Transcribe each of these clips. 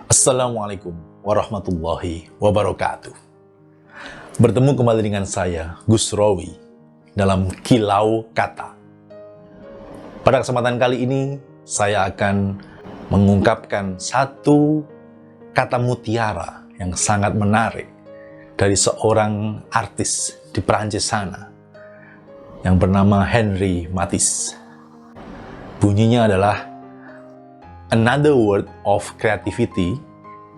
Assalamualaikum warahmatullahi wabarakatuh. Bertemu kembali dengan saya, Gus Rowi, dalam Kilau Kata. Pada kesempatan kali ini, saya akan mengungkapkan satu kata mutiara yang sangat menarik dari seorang artis di Perancis sana, yang bernama Henri Matisse. Bunyinya adalah, "Another word of creativity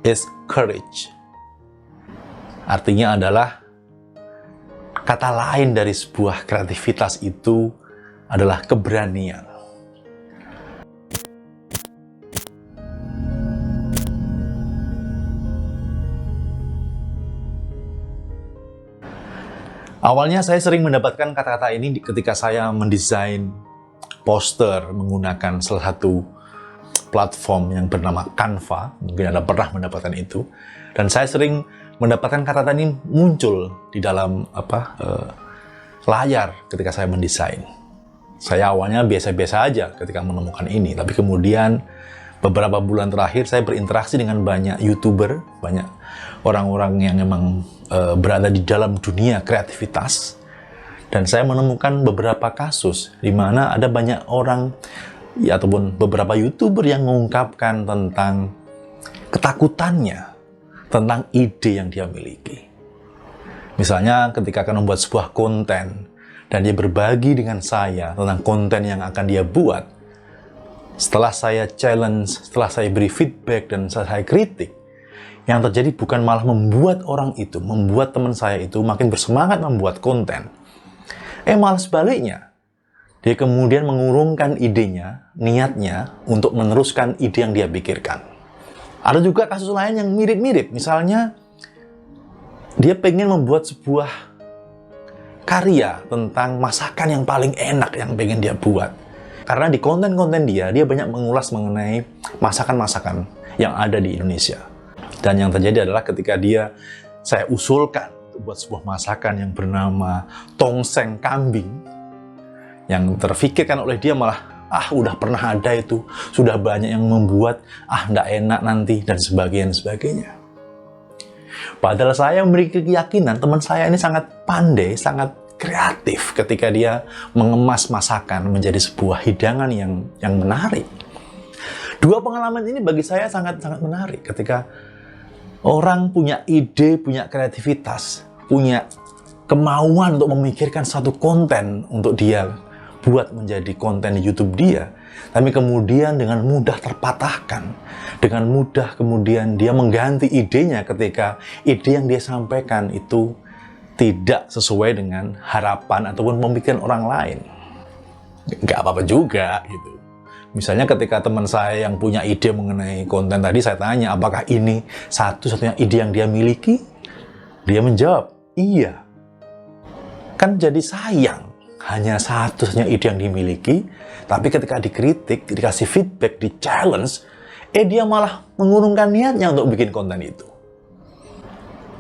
is courage." Artinya adalah, kata lain dari sebuah kreativitas itu adalah keberanian. Awalnya saya sering mendapatkan kata-kata ini ketika saya mendesain poster menggunakan salah satu platform yang bernama Canva. Mungkin Anda pernah mendapatkan itu. Dan saya sering mendapatkan kata-kata ini muncul di dalam layar ketika saya mendesain. Saya awalnya biasa-biasa aja ketika menemukan ini, tapi kemudian beberapa bulan terakhir saya berinteraksi dengan banyak YouTuber, banyak orang-orang yang memang berada di dalam dunia kreativitas, dan saya menemukan beberapa kasus di mana ada banyak orang ataupun beberapa YouTuber yang mengungkapkan tentang ketakutannya tentang ide yang dia miliki. Misalnya ketika akan membuat sebuah konten dan dia berbagi dengan saya tentang konten yang akan dia buat, setelah saya challenge, setelah saya beri feedback dan saya kritik, yang terjadi bukan malah membuat orang itu, membuat teman saya itu makin bersemangat membuat konten. Malah sebaliknya, dia kemudian mengurungkan idenya, niatnya untuk meneruskan ide yang dia pikirkan. Ada juga kasus lain yang mirip-mirip. Misalnya, dia pengen membuat sebuah karya tentang masakan yang paling enak yang pengen dia buat. Karena di konten-konten dia banyak mengulas mengenai masakan-masakan yang ada di Indonesia. Dan yang terjadi adalah ketika saya usulkan untuk buat sebuah masakan yang bernama tongseng kambing, yang terfikirkan oleh dia malah, udah pernah ada itu, sudah banyak yang membuat, nggak enak nanti, dan sebagainya. Padahal saya memiliki keyakinan teman saya ini sangat pandai, sangat kreatif ketika dia mengemas masakan menjadi sebuah hidangan yang menarik. Dua pengalaman ini bagi saya sangat-sangat menarik ketika orang punya ide, punya kreativitas, punya kemauan untuk memikirkan satu konten untuk dia buat menjadi konten di YouTube dia, tapi kemudian dengan mudah terpatahkan, dengan mudah kemudian dia mengganti idenya ketika ide yang dia sampaikan itu tidak sesuai dengan harapan ataupun pemikiran orang lain. Nggak apa-apa juga gitu. Misalnya ketika teman saya yang punya ide mengenai konten tadi, saya tanya apakah ini satu-satunya ide yang dia miliki? Dia menjawab, iya. Kan jadi sayang, hanya satu-satunya ide yang dimiliki, tapi ketika dikritik, dikasih feedback, di challenge, dia malah mengurungkan niatnya untuk bikin konten itu.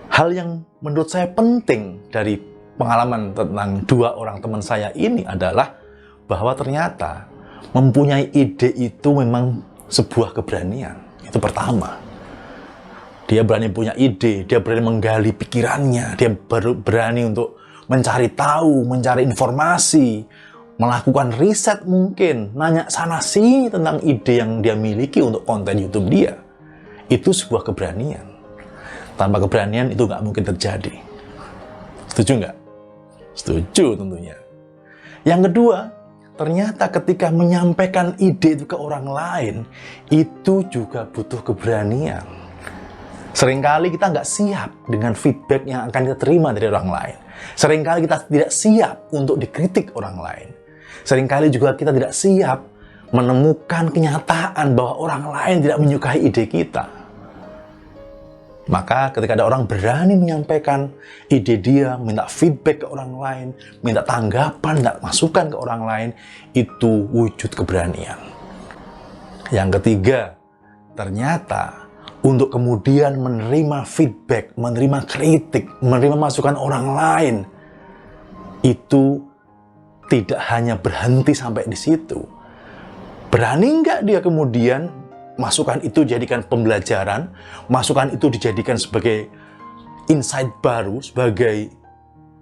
Hal yang menurut saya penting dari pengalaman tentang dua orang teman saya ini adalah bahwa ternyata mempunyai ide itu memang sebuah keberanian. Itu pertama. Dia berani punya ide, dia berani menggali pikirannya, dia berani untuk mencari tahu, mencari informasi, melakukan riset mungkin, nanya sana sini tentang ide yang dia miliki untuk konten YouTube dia. Itu sebuah keberanian. Tanpa keberanian itu nggak mungkin terjadi. Setuju nggak? Setuju tentunya. Yang kedua, ternyata ketika menyampaikan ide itu ke orang lain, itu juga butuh keberanian. Seringkali kita nggak siap dengan feedback yang akan kita terima dari orang lain. Seringkali kita tidak siap untuk dikritik orang lain. Seringkali juga kita tidak siap menemukan kenyataan bahwa orang lain tidak menyukai ide kita. Maka ketika ada orang berani menyampaikan ide dia, minta feedback ke orang lain, minta tanggapan, minta masukan ke orang lain, itu wujud keberanian. Yang ketiga, ternyata untuk kemudian menerima feedback, menerima kritik, menerima masukan orang lain, itu tidak hanya berhenti sampai di situ. Berani nggak dia kemudian masukan itu dijadikan pembelajaran, masukan itu dijadikan sebagai insight baru, sebagai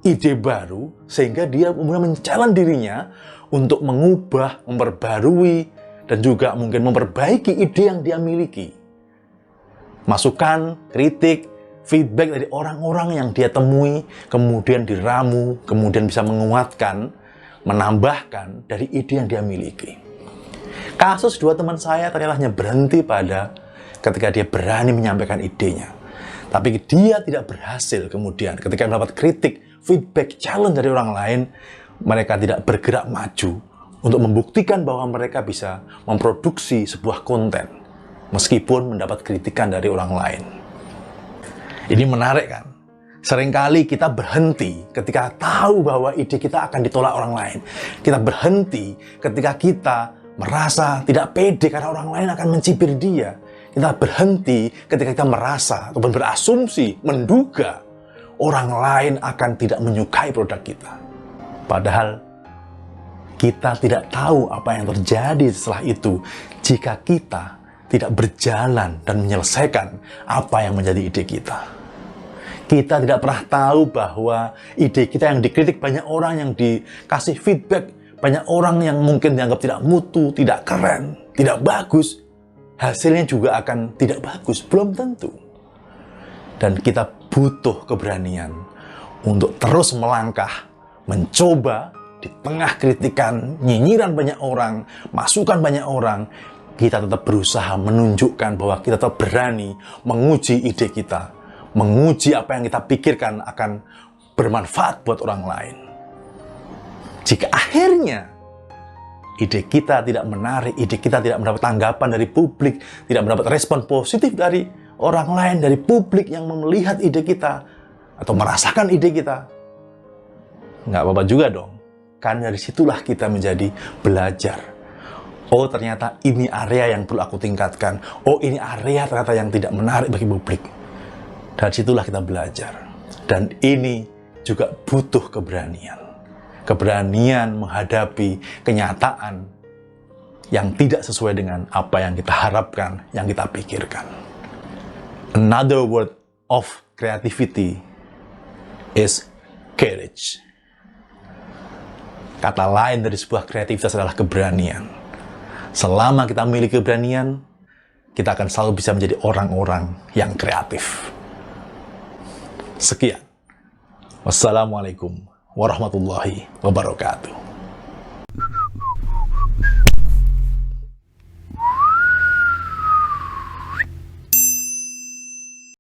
ide baru, sehingga dia kemudian men-challenge dirinya untuk mengubah, memperbarui, dan juga mungkin memperbaiki ide yang dia miliki. Masukan, kritik, feedback dari orang-orang yang dia temui, kemudian diramu, kemudian bisa menguatkan, menambahkan dari ide yang dia miliki. Kasus dua teman saya ternyata hanya berhenti pada ketika dia berani menyampaikan idenya. Tapi dia tidak berhasil kemudian ketika mendapat kritik, feedback, challenge dari orang lain, mereka tidak bergerak maju untuk membuktikan bahwa mereka bisa memproduksi sebuah konten meskipun mendapat kritikan dari orang lain. Ini menarik kan? Seringkali kita berhenti ketika tahu bahwa ide kita akan ditolak orang lain. Kita berhenti ketika kita merasa tidak pede karena orang lain akan mencibir dia. Kita berhenti ketika kita merasa ataupun berasumsi, menduga orang lain akan tidak menyukai produk kita. Padahal kita tidak tahu apa yang terjadi setelah itu jika kita tidak berjalan dan menyelesaikan apa yang menjadi ide kita. Kita tidak pernah tahu bahwa ide kita yang dikritik banyak orang, yang dikasih feedback banyak orang yang mungkin dianggap tidak mutu, tidak keren, tidak bagus, hasilnya juga akan tidak bagus, belum tentu. Dan kita butuh keberanian untuk terus melangkah, mencoba di tengah kritikan, nyinyiran banyak orang, masukan banyak orang, kita tetap berusaha menunjukkan bahwa kita tetap berani menguji ide kita, menguji apa yang kita pikirkan akan bermanfaat buat orang lain. Jika akhirnya ide kita tidak menarik, ide kita tidak mendapat tanggapan dari publik, tidak mendapat respon positif dari orang lain, dari publik yang melihat ide kita atau merasakan ide kita, nggak apa-apa juga dong. Karena dari situlah kita menjadi belajar. Oh, ternyata ini area yang perlu aku tingkatkan. Oh, ini area ternyata yang tidak menarik bagi publik. Dari situlah kita belajar. Dan ini juga butuh keberanian. Keberanian menghadapi kenyataan yang tidak sesuai dengan apa yang kita harapkan, yang kita pikirkan. Another word of creativity is courage. Kata lain dari sebuah kreativitas adalah keberanian. Selama kita memiliki keberanian, kita akan selalu bisa menjadi orang-orang yang kreatif. Sekian. Wassalamualaikum warahmatullahi wabarakatuh.